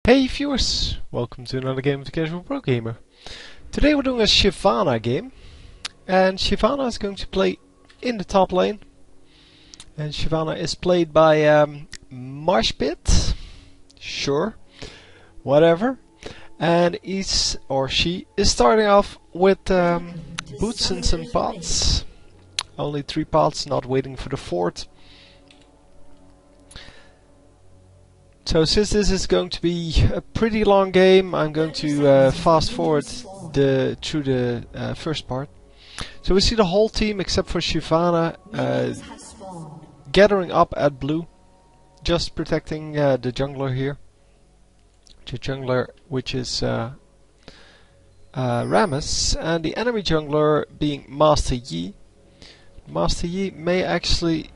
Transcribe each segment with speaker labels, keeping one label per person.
Speaker 1: Hey viewers, welcome to another game of the Casual Pro Gamer. Today we're doing a Shyvana game, and Shyvana is going to play in the top lane. And Shyvana is played by Marshpit, sure, whatever. And he's or she is starting off with boots and some pots. Only 3 pots, not waiting for the 4th. So since this is going to be a pretty long game, I'm going to fast forward through the first part. So we see the whole team except for Shyvana gathering up at blue, just protecting the jungler here. The jungler, which is Rammus, and the enemy jungler being Master Yi. Master Yi may actually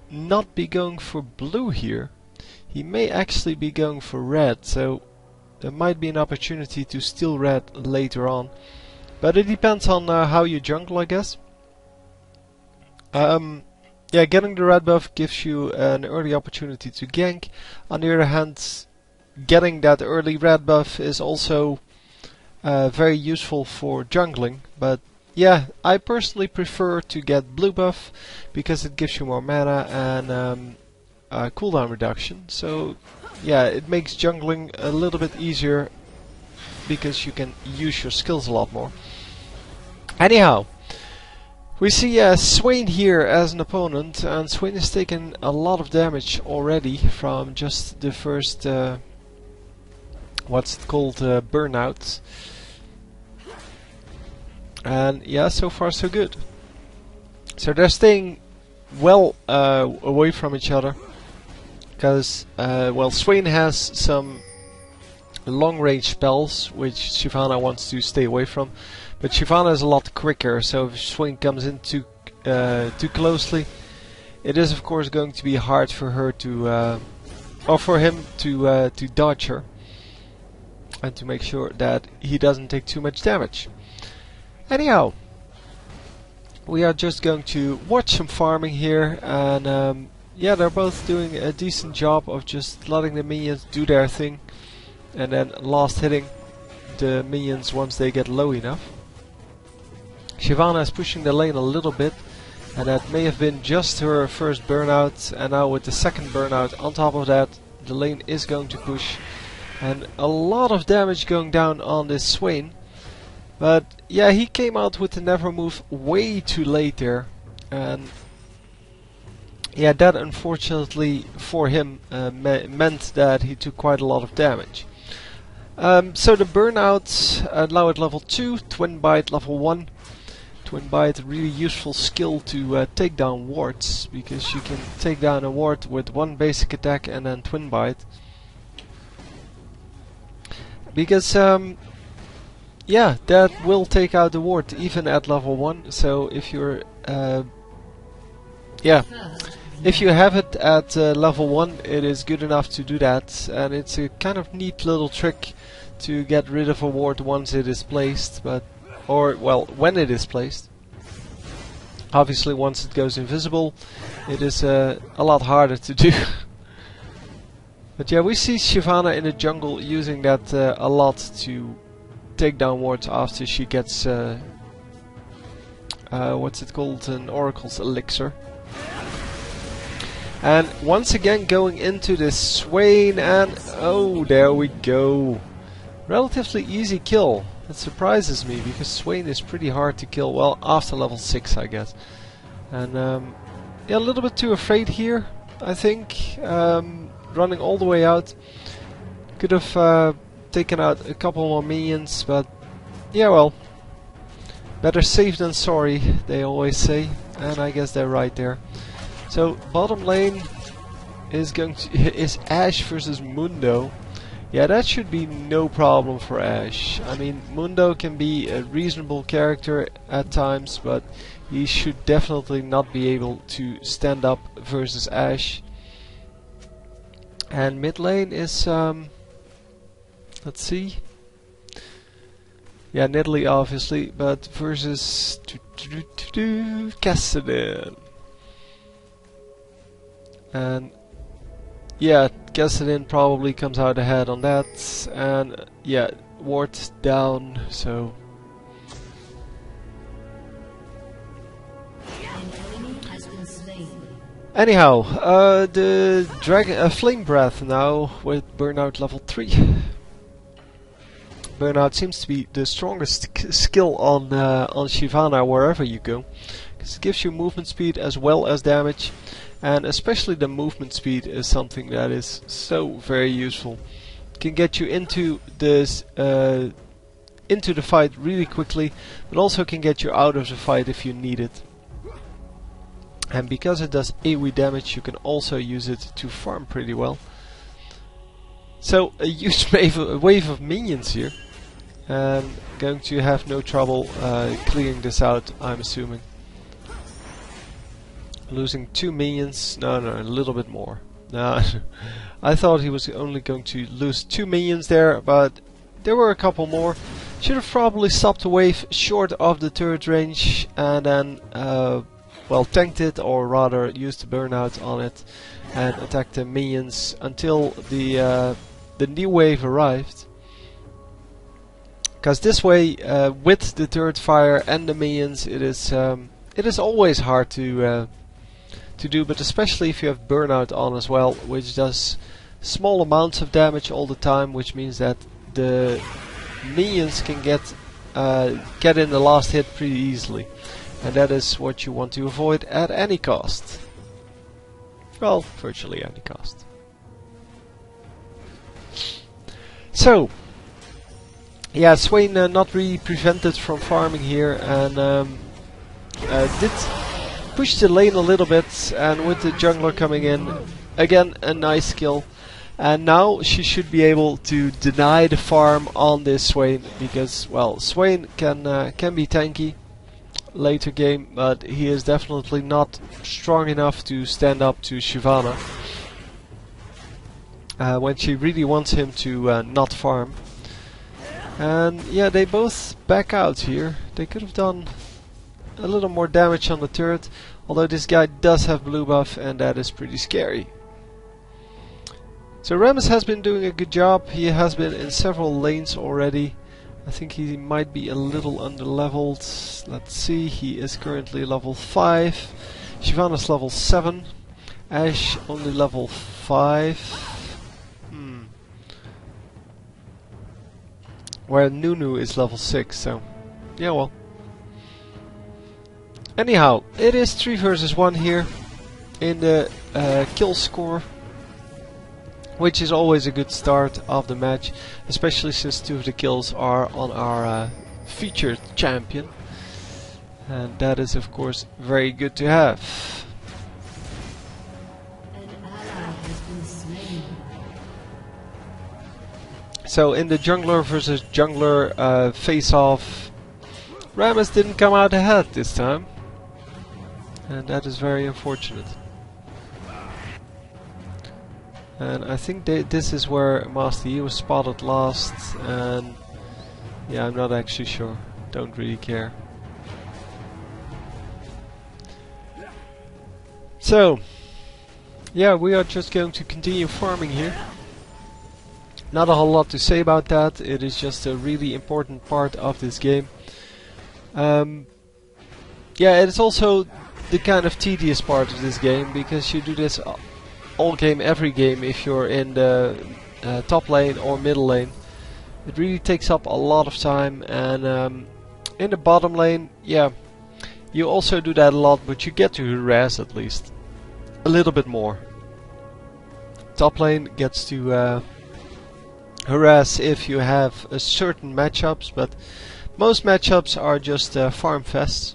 Speaker 1: not be going for blue here. He may actually be going for red, so there might be an opportunity to steal red later on. But it depends on how you jungle, I guess. Yeah, getting the red buff gives you an early opportunity to gank. On the other hand, getting that early red buff is also very useful for jungling. But yeah, I personally prefer to get blue buff because it gives you more mana and cooldown reduction. So yeah, it makes jungling a little bit easier because you can use your skills a lot more. Anyhow, we see Swain here as an opponent, and Swain has taken a lot of damage already from just the first what's it called, burnout. And yeah, so far so good. So they're staying well away from each other. Because, well, Swain has some long-range spells, which Shyvana wants to stay away from. But Shyvana is a lot quicker, so if Swain comes in too closely, it is of course going to be hard for her to, or for him to dodge her, and to make sure that he doesn't take too much damage. Anyhow, we are just going to watch some farming here, and yeah, they're both doing a decent job of just letting the minions do their thing and then last hitting the minions once they get low enough. Shyvana is pushing the lane a little bit, and that may have been just her first burnout, and now with the second burnout on top of that, the lane is going to push, and a lot of damage going down on this Swain. But yeah, he came out with the never move way too late there, and yeah, that unfortunately for him meant that he took quite a lot of damage. So the burnout now at level 2, Twin Bite level 1. Twin Bite, really useful skill to take down wards, because you can take down a ward with one basic attack and then Twin Bite. Because yeah, that will take out the ward even at level 1. So if you're yeah, if you have it at level 1, it is good enough to do that, and it's a kind of neat little trick to get rid of a ward once it is placed, but or well, when it is placed. Obviously once it goes invisible, it is a lot harder to do. But yeah, we see Shyvana in the jungle using that a lot to take down wards after she gets what's it called, an Oracle's Elixir. And once again going into this Swain, and oh, there we go. Relatively easy kill. That surprises me, because Swain is pretty hard to kill, well, after level 6 I guess. And yeah, a little bit too afraid here, I think. Running all the way out. Could have taken out a couple more minions, but yeah, well, better safe than sorry, they always say, and I guess they're right there. So bottom lane is is Ashe versus Mundo. Yeah, that should be no problem for Ashe. I mean, Mundo can be a reasonable character at times, but he should definitely not be able to stand up versus Ashe. And mid lane is let's see. Yeah, Nidalee obviously, but versus Kassadin. And yeah, Gassadin probably comes out ahead on that. And yeah, ward down, so... Anyhow, the dragon, Flame Breath now with Burnout level 3. Burnout seems to be the strongest skill on Shyvana wherever you go, because it gives you movement speed as well as damage, and especially the movement speed is something that is so very useful. It can get you into this into the fight really quickly, but also can get you out of the fight if you need it. And because it does AoE damage, you can also use it to farm pretty well. So a huge wave of minions here. And going to have no trouble clearing this out, I'm assuming. Losing 2 minions, no, a little bit more. No, I thought he was only going to lose 2 minions there, but there were a couple more. Should have probably stopped the wave short of the turret range and then well, tanked it, or rather used the burnout on it and attacked the minions until the new wave arrived. Because this way, with the turret fire and the minions, it is always hard to do, but especially if you have burnout on as well, which does small amounts of damage all the time, which means that the minions can get in the last hit pretty easily. And that is what you want to avoid at any cost. Well, virtually any cost. So, yeah, Swain not really prevented from farming here, and did push the lane a little bit, and with the jungler coming in, again a nice kill. And now she should be able to deny the farm on this Swain, because, well, Swain can be tanky later game, but he is definitely not strong enough to stand up to Shyvana when she really wants him to not farm. And yeah, they both back out here. They could have done a little more damage on the turret, although this guy does have blue buff, and that is pretty scary. So Rammus has been doing a good job. He has been in several lanes already. I think he might be a little under-leveled. Let's see, he is currently level 5. Shyvana's level 7. Ashe only level 5. Where Nunu is level 6, so... yeah, well. Anyhow, it is 3 versus 1 here in the kill score, which is always a good start of the match, especially since 2 of the kills are on our featured champion, and that is of course very good to have. So in the jungler versus jungler face-off, Rammus didn't come out ahead this time, and that is very unfortunate. And I think this is where Master Yi was spotted last, and yeah, I'm not actually sure. Don't really care. So, yeah, we are just going to continue farming here. Not a whole lot to say about that. It is just a really important part of this game. Yeah, it is also the kind of tedious part of this game, because you do this all game, every game, if you're in the top lane or middle lane. It really takes up a lot of time, and in the bottom lane, yeah, you also do that a lot, but you get to harass at least a little bit more. Top lane gets to harass if you have certain matchups, but most matchups are just farm fests,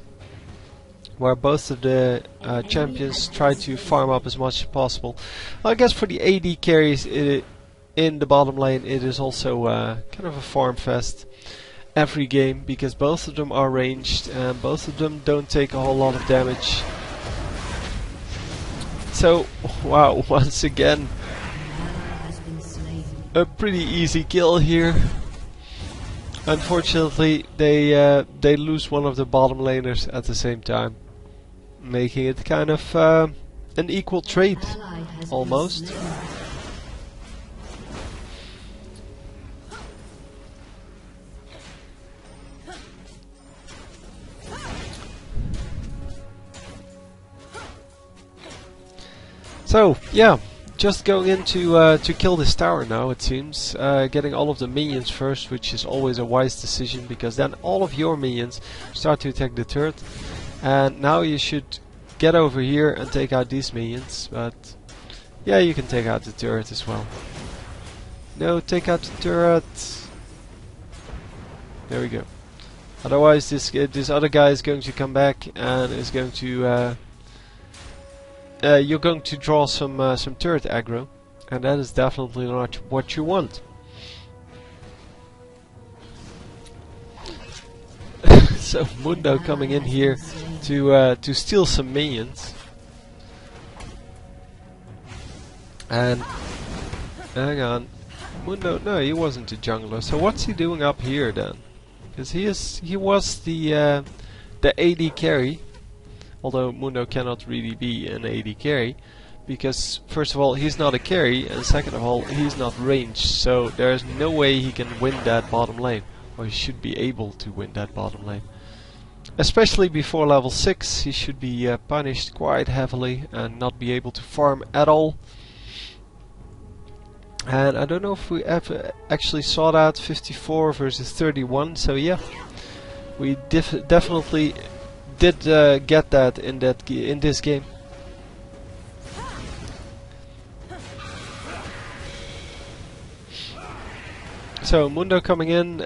Speaker 1: where both of the champions try to farm up as much as possible. Well, I guess for the AD carries in the bottom lane, it is also kind of a farm fest every game, because both of them are ranged and both of them don't take a whole lot of damage. So, wow, once again, a pretty easy kill here. Unfortunately, they lose one of the bottom laners at the same time, making it kind of an equal trade, almost. So yeah, just going in to kill this tower now. It seems getting all of the minions first, which is always a wise decision, because then all of your minions start to attack the turret. And now you should get over here and take out these minions. But yeah, you can take out the turret as well. No, take out the turret. There we go. Otherwise, this other guy is going to come back and is going to. You're going to draw some turret aggro, and that is definitely not what you want. So Mundo coming in here to steal some minions, and hang on, Mundo. No, he wasn't a jungler. So what's he doing up here then? Because he was the AD carry. Although Mundo cannot really be an AD carry, because first of all he's not a carry, and second of all he's not ranged, so there's no way he can win that bottom lane, or he should be able to win that bottom lane. Especially before level 6 he should be punished quite heavily and not be able to farm at all. And I don't know if we ever actually saw that 54 versus 31, so yeah, we definitely did get that in this game. So Mundo coming in,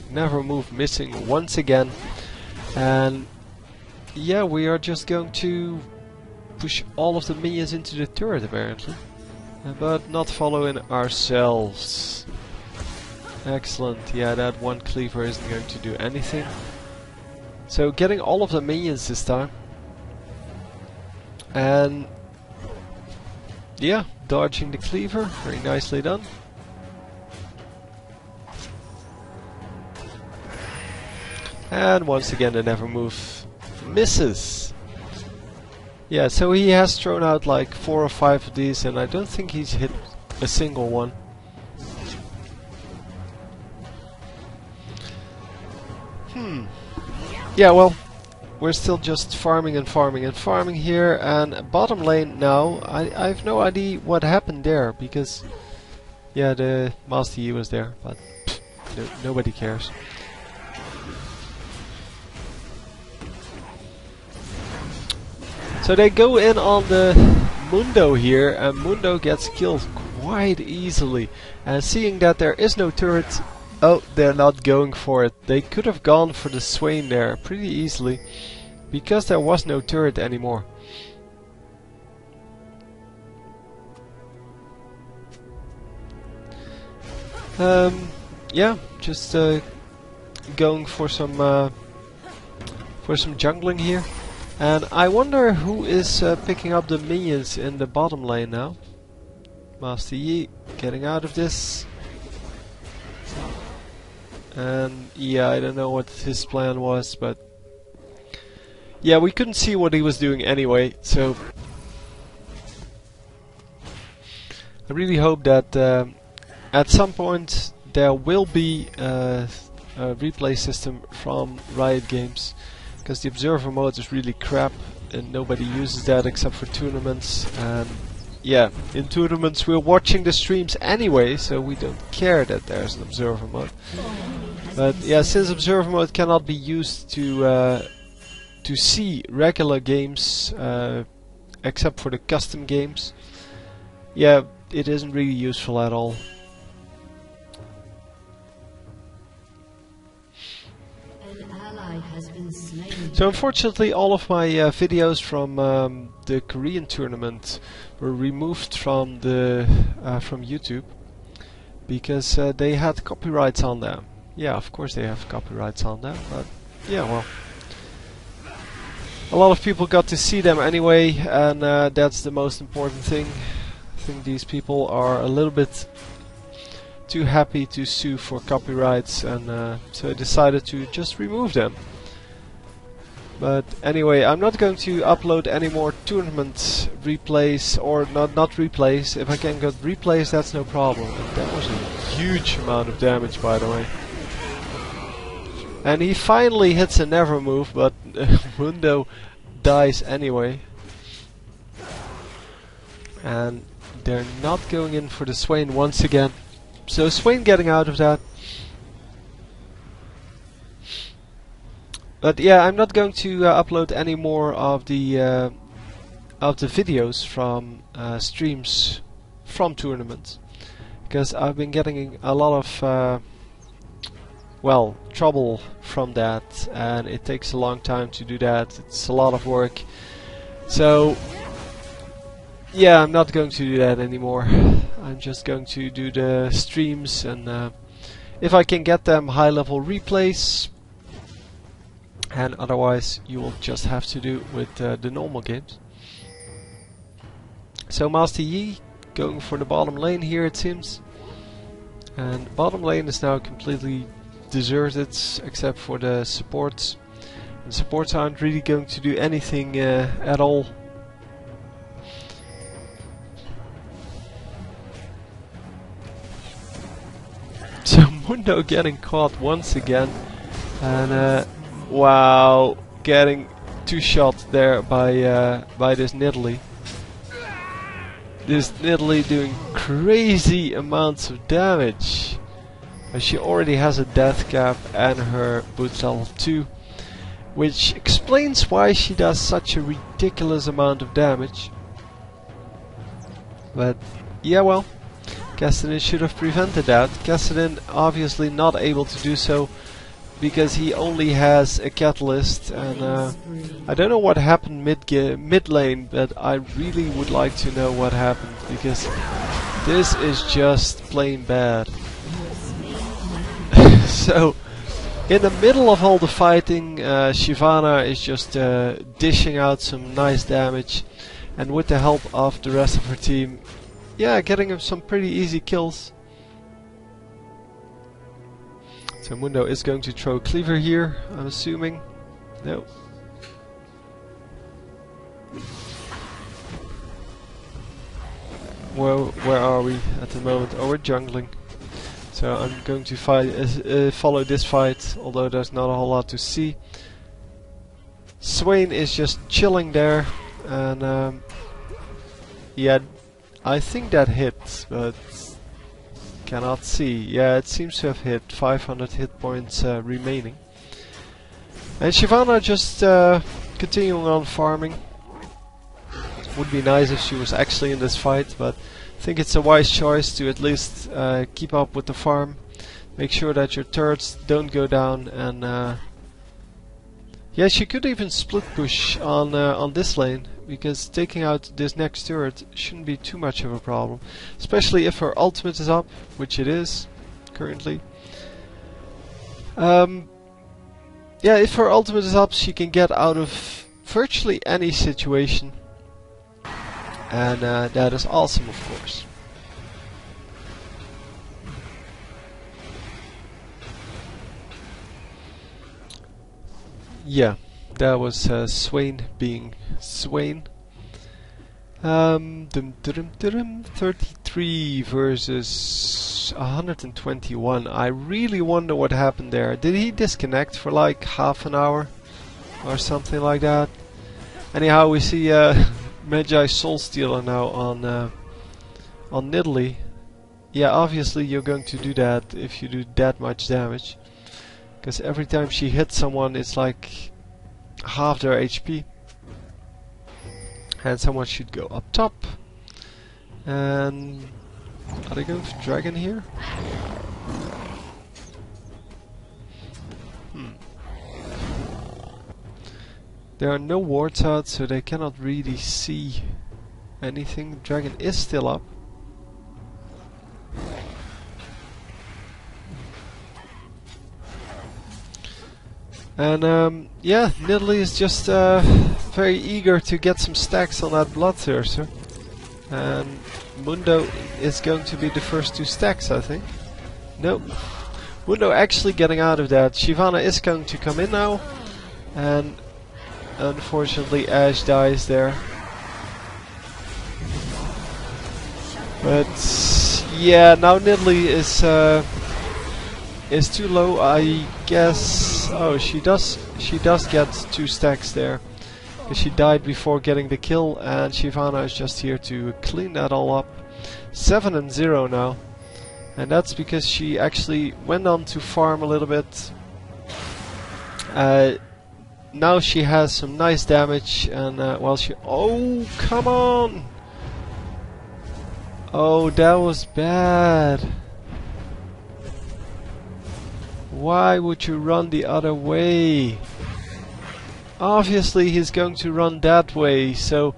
Speaker 1: never move missing once again, and yeah, we are just going to push all of the minions into the turret apparently, but not following ourselves. Excellent. Yeah, that one cleaver isn't going to do anything. So getting all of the minions this time, and yeah, dodging the cleaver, very nicely done. And once again the never move misses. Yeah, so he has thrown out like 4 or 5 of these, and I don't think he's hit a single one. Yeah, well, we're still just farming and farming and farming here, and bottom lane now, I have no idea what happened there, because yeah, the Master Yi was there, but nobody cares. So they go in on the Mundo here, and Mundo gets killed quite easily, and seeing that there is no turret, oh, they're not going for it. They could have gone for the Swain there pretty easily, because there was no turret anymore. Yeah, just going for some jungling here, and I wonder who is picking up the minions in the bottom lane now. Master Yi getting out of this. And yeah, I don't know what his plan was, but yeah, we couldn't see what he was doing anyway, so I really hope that at some point there will be a replay system from Riot Games, because the observer mode is really crap and nobody uses that except for tournaments, and yeah, in tournaments we're watching the streams anyway, so we don't care that there's an observer mode. But yeah, since observer mode cannot be used to see regular games except for the custom games, yeah, it isn't really useful at all. So unfortunately all of my videos from the Korean tournament were removed from from YouTube, because they had copyrights on them. Yeah, of course they have copyrights on them, but yeah, well, a lot of people got to see them anyway, and that's the most important thing. I think these people are a little bit too happy to sue for copyrights, and so I decided to just remove them. But anyway, I'm not going to upload any more tournament replays, or not replays, if I can get replays, that's no problem. And that was a huge amount of damage, by the way. And he finally hits a never move, but Mundo dies anyway. And they're not going in for the Swain once again. So Swain getting out of that. But yeah, I'm not going to upload any more of the videos from streams from tournaments, because I've been getting a lot of well, trouble from that, and it takes a long time to do that. It's a lot of work. So yeah, I'm not going to do that anymore. I'm just going to do the streams, and if I can get them high-level replays, and otherwise you will just have to do with the normal games. So Master Yi going for the bottom lane here, it seems. And bottom lane is now completely deserted except for the supports. And supports aren't really going to do anything at all. So Mundo getting caught once again, and wow, getting two-shot there by this Nidalee. This Nidalee doing crazy amounts of damage. She already has a death cap and her boots level 2, which explains why she does such a ridiculous amount of damage. But yeah, well, Kassadin should have prevented that. Kassadin obviously not able to do so because he only has a catalyst, and I don't know what happened mid lane, but I really would like to know what happened, because this is just plain bad. So in the middle of all the fighting, Shyvana is just dishing out some nice damage, and with the help of the rest of her team, yeah, getting him some pretty easy kills. So Mundo is going to throw Cleaver here, I'm assuming. No. Where are we at the moment? Oh, we're jungling. So I'm going to follow this fight, although there's not a whole lot to see. Swain is just chilling there, and yeah, I think that hit, but cannot see. Yeah, it seems to have hit. 500 hit points remaining. And Shyvana just continuing on farming. Would be nice if she was actually in this fight, but I think it's a wise choice to at least keep up with the farm. Make sure that your turrets don't go down, and yeah, she could even split push on this lane, because taking out this next turret shouldn't be too much of a problem, especially if her ultimate is up, which it is currently. Yeah, if her ultimate is up, she can get out of virtually any situation, and that is awesome, of course. Yeah, that was Swain being Swain. 33 versus 121. I really wonder what happened there. Did he disconnect for like half an hour or something like that? Anyhow, we see Magi Soul Stealer now on Nidalee. Yeah, obviously you're going to do that if you do that much damage, because every time she hits someone, it's like half their HP. And someone should go up top. And are they going for dragon here? There are no wards out, so they cannot really see anything. Dragon is still up. And yeah, Nidalee is just very eager to get some stacks on that Bloodthirster. And Mundo is going to be the first 2 stacks, I think. Nope. Mundo actually getting out of that. Shyvana is going to come in now. And unfortunately Ashe dies there. But yeah, now Nidalee is too low, I guess. Oh, she does get 2 stacks there. Because she died before getting the kill, and Shyvana is just here to clean that all up. 7-0 now. And that's because she actually went on to farm a little bit. Now she has some nice damage, and well, she... Oh, come on! Oh, that was bad. Why would you run the other way? Obviously he's going to run that way, so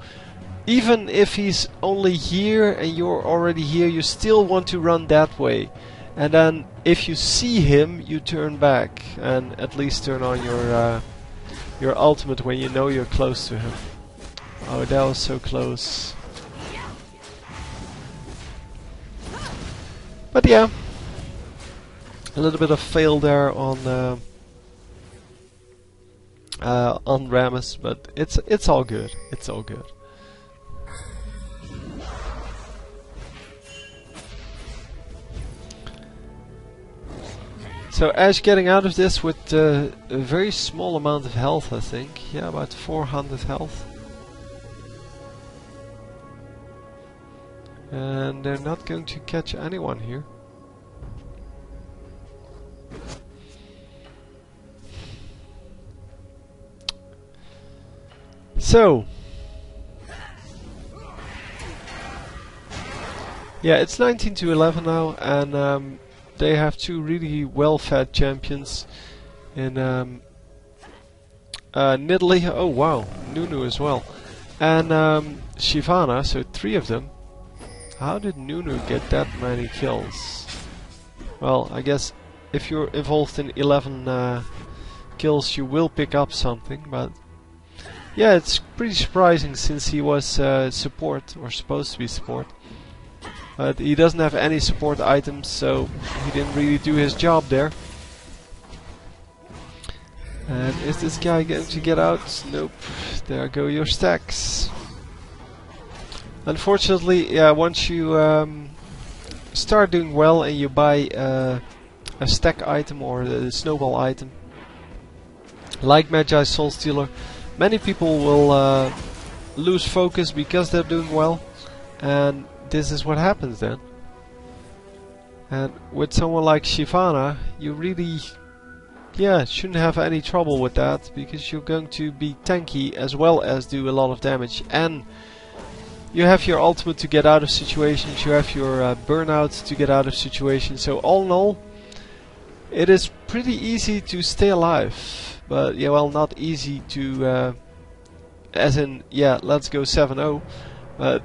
Speaker 1: even if he's only here and you're already here, you still want to run that way. And then if you see him, you turn back and at least turn on your ultimate when you know you're close to him. Oh, that was so close. But yeah, a little bit of fail there on Rammus, but it's all good. It's all good. So Ash getting out of this with a very small amount of health, I think. Yeah, about 400 health. And they're not going to catch anyone here. So, yeah, it's 19-11 now, and they have 2 really well-fed champions in Nidalee. Oh wow, Nunu as well, and Shyvana. So 3 of them. How did Nunu get that many kills? Well, I guess if you're involved in 11 kills, you will pick up something, but. Yeah, it's pretty surprising since he was support, or supposed to be support. But he doesn't have any support items, so he didn't really do his job there. And is this guy going to get out? Nope. There go your stacks. Unfortunately, yeah, once you start doing well and you buy a stack item or a snowball item, like Magi Soul Stealer, many people will lose focus because they're doing well, and this is what happens then. And with someone like Shyvana, you really, yeah, shouldn't have any trouble with that, because you're going to be tanky as well as do a lot of damage, and you have your ultimate to get out of situations, you have your burnout to get out of situations, so all in all, it is pretty easy to stay alive. But yeah, well, not easy to, as in, yeah, let's go 7-0. But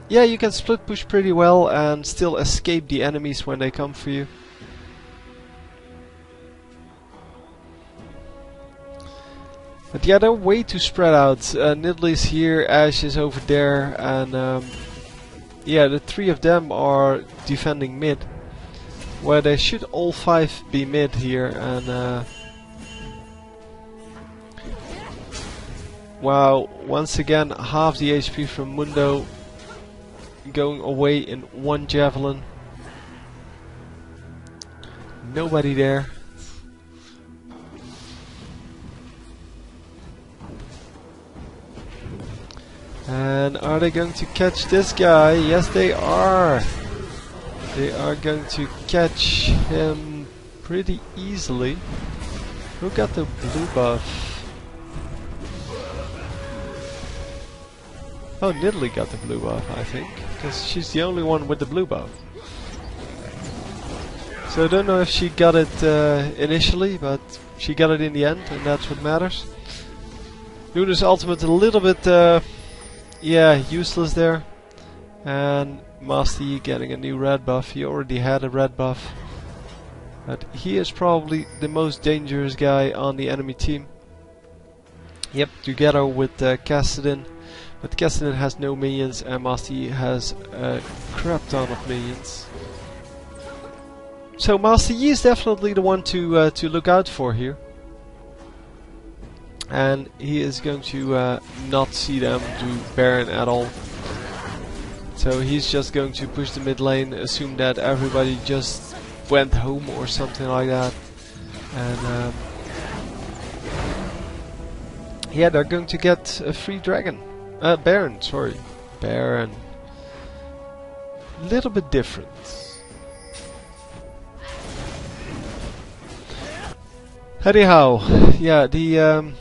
Speaker 1: yeah, you can split push pretty well and still escape the enemies when they come for you. But yeah, they're way too spread out. Nidalee's here, Ash is over there, and yeah, the 3 of them are defending mid, where they should all 5 be mid here, and wow, once again half the HP from Mundo going away in 1 javelin. Nobody there. And are they going to catch this guy? Yes, they are. They are going to catch him pretty easily. Who got the blue buff? Oh, Nidalee got the blue buff, I think, because she's the only one with the blue buff. So I don't know if she got it initially, but she got it in the end, and that's what matters. Nunu's ultimate a little bit, yeah, useless there. And Master Yi getting a new red buff. He already had a red buff. But he is probably the most dangerous guy on the enemy team. Yep, together with Kassadin. But Kassadin has no minions and Master Yi has a crap ton of minions. So Master Yi is definitely the one to look out for here. And he is going to not see them do Baron at all. So he's just going to push the mid lane, assume that everybody just went home or something like that. And yeah, they're going to get a free dragon. Baron, sorry. Baron. Little bit different. Anyhow, yeah, the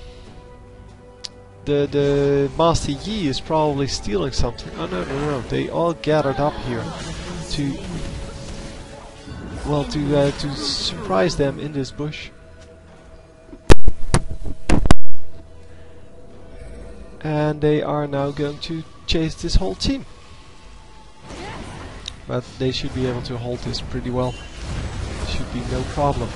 Speaker 1: Master Yi is probably stealing something. Oh no, they all gathered up here to, well, to surprise them in this bush. And they are now going to chase this whole team. But they should be able to hold this pretty well. Should be no problem.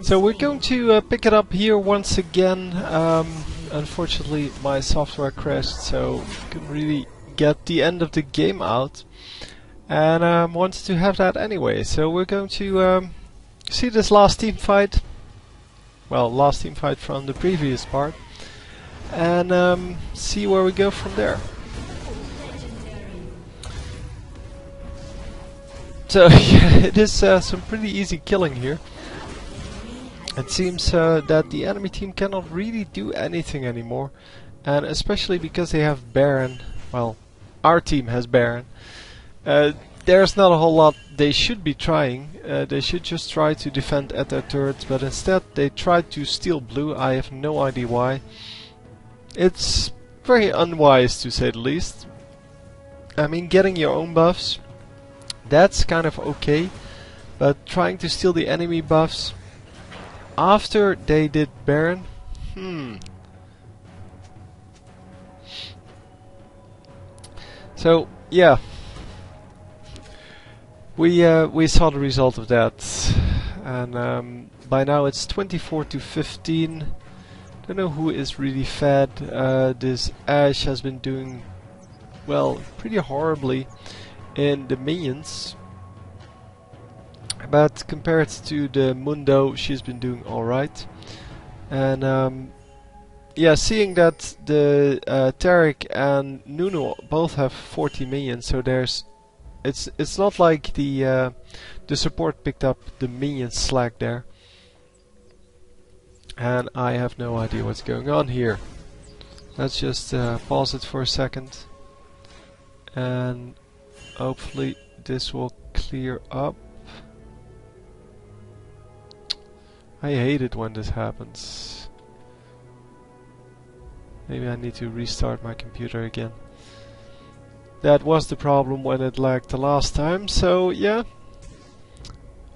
Speaker 1: So we're going to pick it up here once again. Unfortunately my software crashed, so couldn't really get the end of the game out. And wanted to have that anyway. So we're going to see this last team fight. Well, last team fight from the previous part. And see where we go from there. So yeah, it is some pretty easy killing here. It seems that the enemy team cannot really do anything anymore, and especially because they have Baron. Well, our team has Baron. There's not a whole lot they should be trying. They should just try to defend at their turrets, but instead they tried to steal blue. I have no idea why. It's very unwise, to say the least. I mean, getting your own buffs, that's kind of okay, but trying to steal the enemy buffs after they did Baron? So, yeah. We saw the result of that. And by now it's 24 to 15. Don't know who is really fed. This Ashe has been doing, well, pretty horribly in the minions. But compared to the Mundo, she's been doing alright. And yeah, seeing that the Taric and Nuno both have 40 minions, so there's it's not like the support picked up the minion slack there. And I have no idea what's going on here. Let's just pause it for a second, and hopefully this will clear up. I hate it when this happens. Maybe I need to restart my computer again. That was the problem when it lagged the last time, so yeah.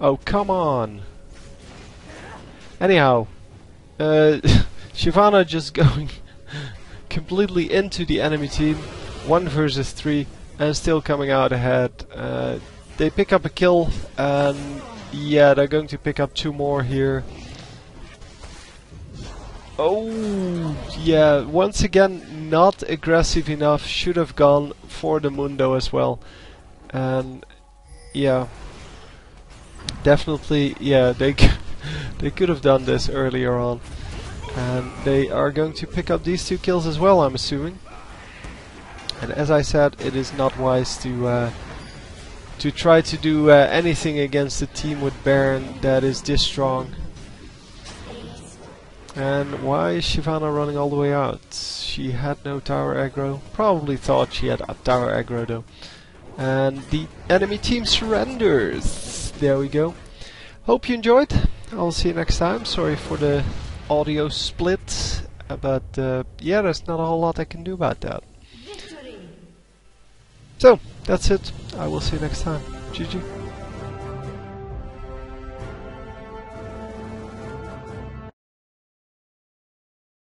Speaker 1: Oh, come on. Anyhow, Shyvana just going completely into the enemy team, 1 versus 3, and still coming out ahead. They pick up a kill, and yeah, they're going to pick up 2 more here. Oh, yeah, once again not aggressive enough, should have gone for the Mundo as well. And yeah, definitely, yeah, they could have done this earlier on. And they are going to pick up these 2 kills as well, I'm assuming. And as I said, it is not wise to try to do anything against a team with Baron that is this strong. And why is Shyvana running all the way out? She had no tower aggro. Probably thought she had a tower aggro though. And the enemy team surrenders. There we go. Hope you enjoyed. I'll see you next time. Sorry for the audio split. But yeah, there's not a whole lot I can do about that. So, that's it. I will see you next time. GG.